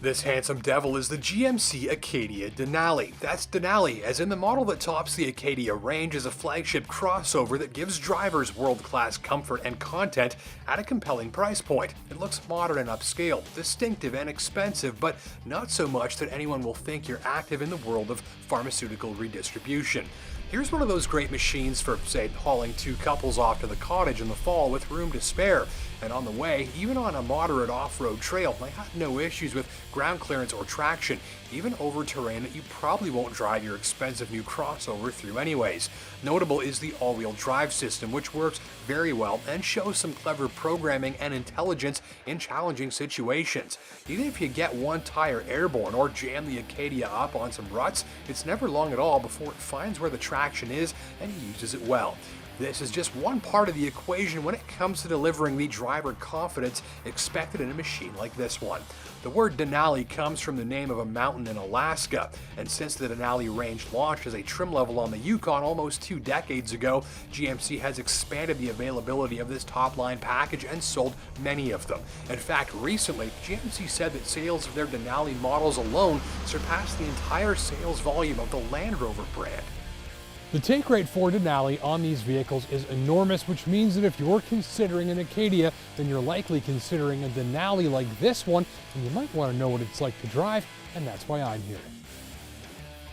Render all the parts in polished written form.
This handsome devil is the GMC Acadia Denali. That's Denali, as in the model that tops the Acadia range is a flagship crossover that gives drivers world-class comfort and content at a compelling price point. It looks modern and upscale, distinctive and expensive, but not so much that anyone will think you're active in the world of pharmaceutical redistribution. Here's one of those great machines for, say, hauling two couples off to the cottage in the fall with room to spare. And on the way, even on a moderate off-road trail, I had no issues with ground clearance or traction, even over terrain that you probably won't drive your expensive new crossover through anyways. Notable is the all-wheel drive system, which works very well and shows some clever programming and intelligence in challenging situations. Even if you get one tire airborne or jam the Acadia up on some ruts, it's never long at all before it finds where the traction is and uses it well. This is just one part of the equation when it comes to delivering the driver confidence expected in a machine like this one. The word Denali comes from the name of a mountain in Alaska, and since the Denali range launched as a trim level on the Yukon almost 2 decades ago, GMC has expanded the availability of this top-line package and sold many of them. In fact, recently, GMC said that sales of their Denali models alone surpassed the entire sales volume of the Land Rover brand. The take rate for Denali on these vehicles is enormous, which means that if you're considering an Acadia, then you're likely considering a Denali like this one, and you might want to know what it's like to drive, and that's why I'm here.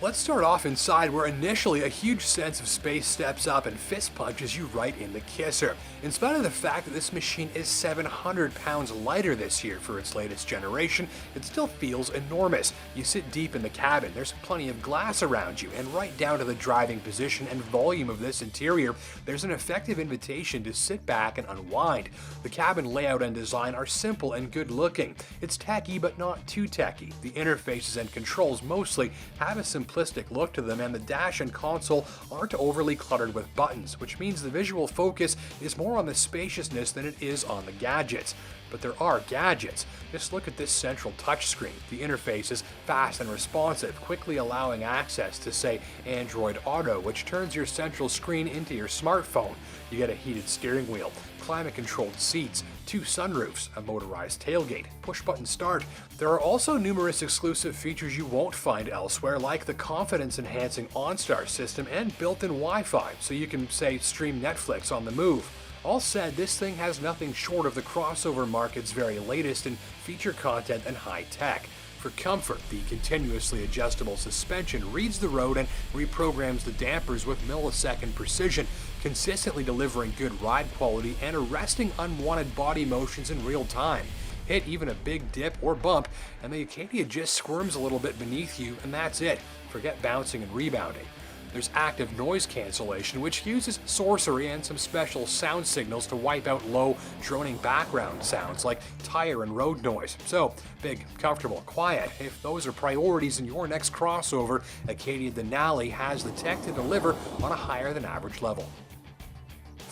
Let's start off inside, where initially a huge sense of space steps up and fist punches you right in the kisser. In spite of the fact that this machine is 700 pounds lighter this year for its latest generation, it still feels enormous. You sit deep in the cabin, there's plenty of glass around you, and right down to the driving position and volume of this interior, there's an effective invitation to sit back and unwind. The cabin layout and design are simple and good looking. It's techy but not too techy. The interfaces and controls mostly have a simplistic look to them, and the dash and console aren't overly cluttered with buttons, which means the visual focus is more on the spaciousness than it is on the gadgets. But there are gadgets. Just look at this central touchscreen. The interface is fast and responsive, quickly allowing access to, say, Android Auto, which turns your central screen into your smartphone. You get a heated steering wheel, climate-controlled seats, 2 sunroofs, a motorized tailgate, push-button start. There are also numerous exclusive features you won't find elsewhere, like the confidence-enhancing OnStar system and built-in Wi-Fi, so you can, say, stream Netflix on the move. All said, this thing has nothing short of the crossover market's very latest in feature content and high tech. For comfort, the continuously adjustable suspension reads the road and reprograms the dampers with millisecond precision, consistently delivering good ride quality and arresting unwanted body motions in real time. Hit even a big dip or bump, and the Acadia just squirms a little bit beneath you, and that's it. Forget bouncing and rebounding. There's active noise cancellation, which uses sorcery and some special sound signals to wipe out low, droning background sounds like tire and road noise. So, big, comfortable, quiet. If those are priorities in your next crossover, Acadia Denali has the tech to deliver on a higher than average level.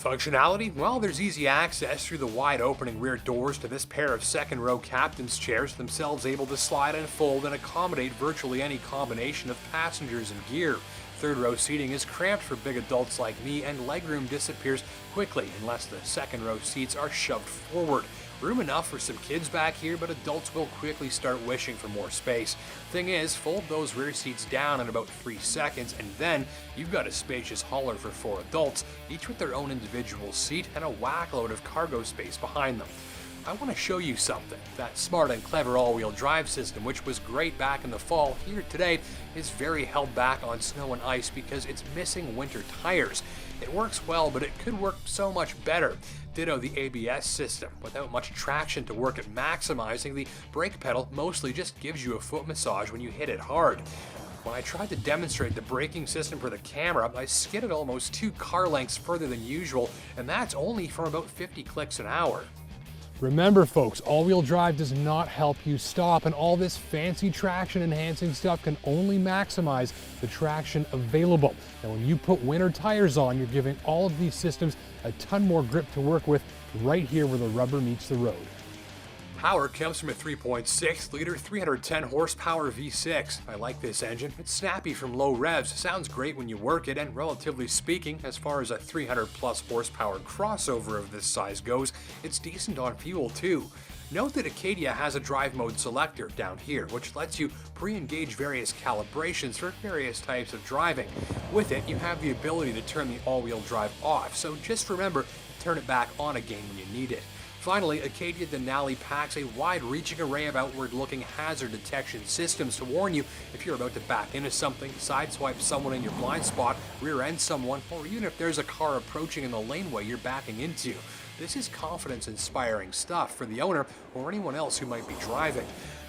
Functionality? Well, there's easy access through the wide opening rear doors to this pair of second-row captain's chairs, themselves able to slide and fold and accommodate virtually any combination of passengers and gear. Third-row seating is cramped for big adults like me, and legroom disappears quickly unless the second-row seats are shoved forward. Room enough for some kids back here, but adults will quickly start wishing for more space. Thing is, fold those rear seats down in about 3 seconds, and then you've got a spacious hauler for 4 adults, each with their own individual seat and a whackload of cargo space behind them. I want to show you something. That smart and clever all-wheel drive system, which was great back in the fall, here today is very held back on snow and ice because it's missing winter tires. It works well, but it could work so much better. Ditto the ABS system. Without much traction to work at maximizing, the brake pedal mostly just gives you a foot massage when you hit it hard. When I tried to demonstrate the braking system for the camera, I skidded almost 2 car lengths further than usual, and that's only from about 50 clicks an hour. Remember folks, all-wheel drive does not help you stop, and all this fancy traction enhancing stuff can only maximize the traction available. Now when you put winter tires on, you're giving all of these systems a ton more grip to work with right here where the rubber meets the road. Power comes from a 3.6-liter, 310 horsepower V6. I like this engine. It's snappy from low revs, sounds great when you work it, and relatively speaking, as far as a 300 plus horsepower crossover of this size goes, it's decent on fuel too. Note that Acadia has a drive mode selector down here, which lets you pre-engage various calibrations for various types of driving. With it, you have the ability to turn the all-wheel drive off, so just remember to turn it back on again when you need it. Finally, Acadia Denali packs a wide-reaching array of outward-looking hazard detection systems to warn you if you're about to back into something, sideswipe someone in your blind spot, rear-end someone, or even if there's a car approaching in the laneway you're backing into. This is confidence-inspiring stuff for the owner or anyone else who might be driving.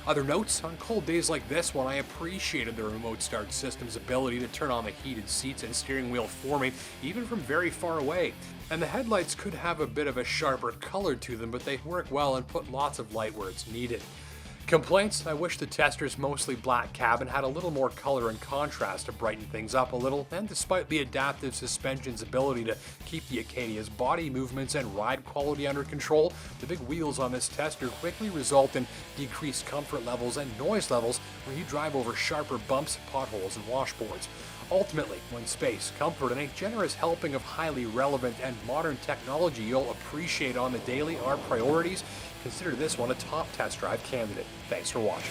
Other notes: on cold days like this one, I appreciated the remote start system's ability to turn on the heated seats and steering wheel for me, even from very far away. And the headlights could have a bit of a sharper color to them, but they work well and put lots of light where it's needed. Complaints: I wish the tester's mostly black cabin had a little more color and contrast to brighten things up a little, and despite the adaptive suspension's ability to keep the Acadia's body movements and ride quality under control, the big wheels on this tester quickly result in decreased comfort levels and noise levels when you drive over sharper bumps, potholes, and washboards. Ultimately, when space, comfort, and a generous helping of highly relevant and modern technology you'll appreciate on the daily are priorities, consider this one a top test drive candidate. Thanks for watching.